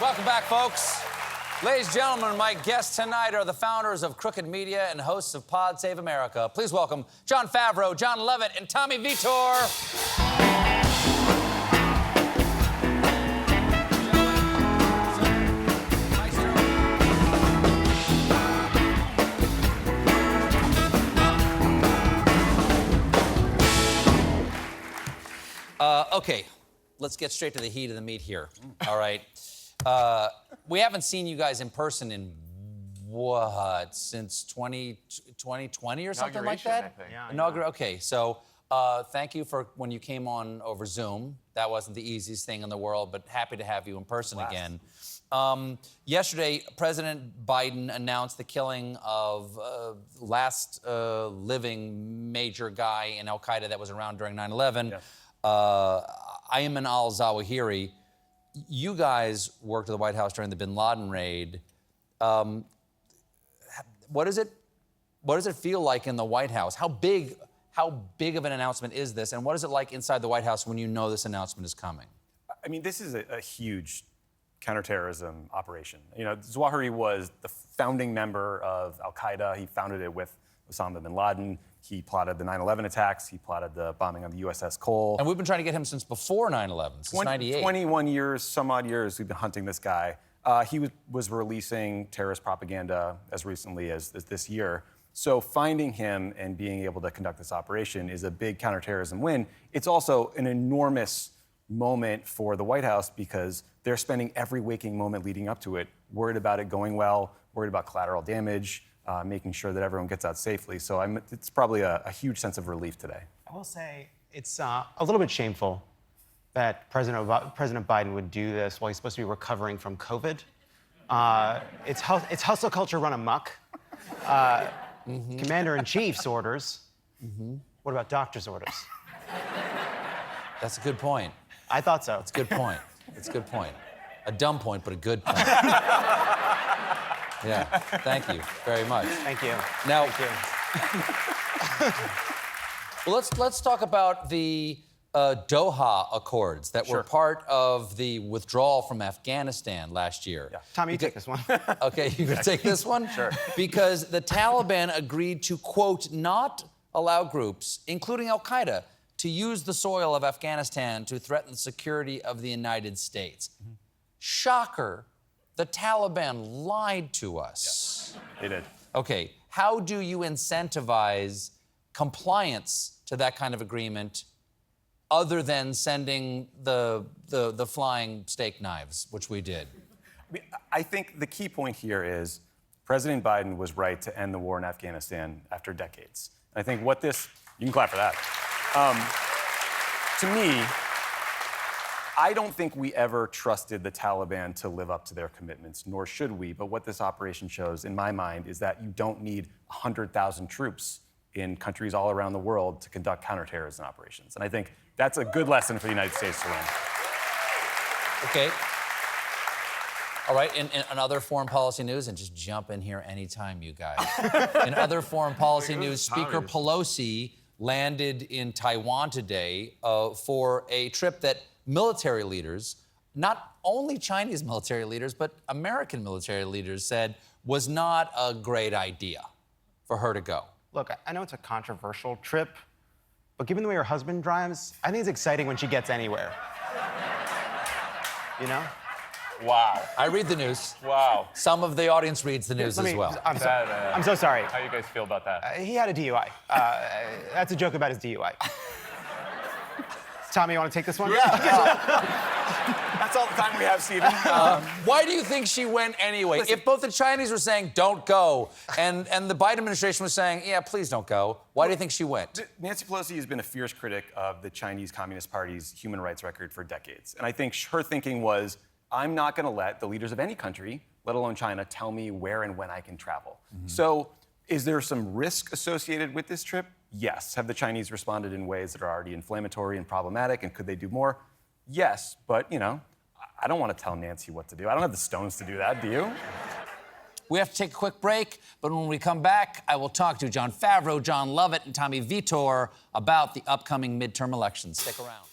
Welcome back, folks. Ladies and gentlemen, my guests tonight are the founders of Crooked Media and hosts of Pod Save America. Please welcome Jon Favreau, Jon Lovett, and Tommy Vitor. Okay, let's get straight to the heat of the meat here. All right. We haven't seen you guys in person in what, since 2020 or something like that? Yeah. Okay, so thank you for when you came on over Zoom. That wasn't the easiest thing in the world, but happy to have you in person again. Yesterday, President Biden announced the killing of last living major guy in Al-Qaeda that was around during 9/11. Yes. Ayman al-Zawahiri. You guys worked at the White House during the bin Laden raid. What does it feel like in the White House? How big of an announcement is this? And what is it like inside the White House when you know this announcement is coming? I mean, this is a huge counterterrorism operation. You know, Zawahiri was the founding member of Al-Qaeda. He founded it with Osama bin Laden. He plotted the 9/11 attacks. He plotted the bombing of the USS Cole. And we've been trying to get him since before 9/11, since 98. 21 years, some odd years, we've been hunting this guy. He was releasing terrorist propaganda as recently as this year. So finding him and being able to conduct this operation is a big counterterrorism win. It's also an enormous moment for the White House because they're spending every waking moment leading up to it, worried about it going well, worried about collateral damage, making sure that everyone gets out safely. So it's probably a huge sense of relief today. I will say it's a little bit shameful that President Biden would do this while he's supposed to be recovering from COVID. It's hustle culture run amok. Commander-in-Chief's orders. What about doctor's orders? That's a good point. I thought so. It's a good point. It's a good point. A dumb point, but a good point. Yeah, thank you very much. Thank you. Now, Thank you. well, let's talk about the Doha Accords that were part of the withdrawal from Afghanistan last year. Yeah. Tommy, you take this one. Okay, you gonna take this one? Sure. Because the Taliban agreed to, quote, not allow groups, including Al-Qaeda, to use the soil of Afghanistan to threaten the security of the United States. Shocker, the Taliban lied to us. They did. Okay, how do you incentivize compliance to that kind of agreement other than sending the flying steak knives, which we did? I think the key point here is President Biden was right to end the war in Afghanistan after decades. And I think what this, you can clap for that. To me, I don't think we ever trusted the Taliban to live up to their commitments, nor should we. But what this operation shows, in my mind, is that you don't need 100,000 troops in countries all around the world to conduct counterterrorism operations. And I think that's a good lesson for the United States to learn. Okay. All right, in other foreign policy news, and just jump in here anytime, you guys. In other foreign policy news, Speaker Pelosi landed in Taiwan today for a trip that military leaders, not only Chinese military leaders, but American military leaders said was not a great idea for her to go. Look, I know it's a controversial trip, but given the way her husband drives, I think it's exciting when she gets anywhere. You know? Wow. I read the news. Wow. Some of the audience reads the news as well. I'm so sorry. How do you guys feel about that? He had a DUI. That's a joke about his DUI. Tommy, you want to take this one? That's all the time we have, Stephen. Why do you think she went anyway? Listen, if both the Chinese were saying, don't go, and the Biden administration was saying, yeah, please don't go, why do you think she went? Nancy Pelosi has been a fierce critic of the Chinese Communist Party's human rights record for decades. And I think her thinking was, I'm not going to let the leaders of any country, let alone China, tell me where and when I can travel. So is there some risk associated with this trip? Yes. Have the Chinese responded in ways that are already inflammatory and problematic, and could they do more? Yes, but, you know, I don't want to tell Nancy what to do. I don't have the stones to do that, do you? We have to take a quick break, but when we come back, I will talk to Jon Favreau, Jon Lovett, and Tommy Vitor about the upcoming midterm elections. Stick around.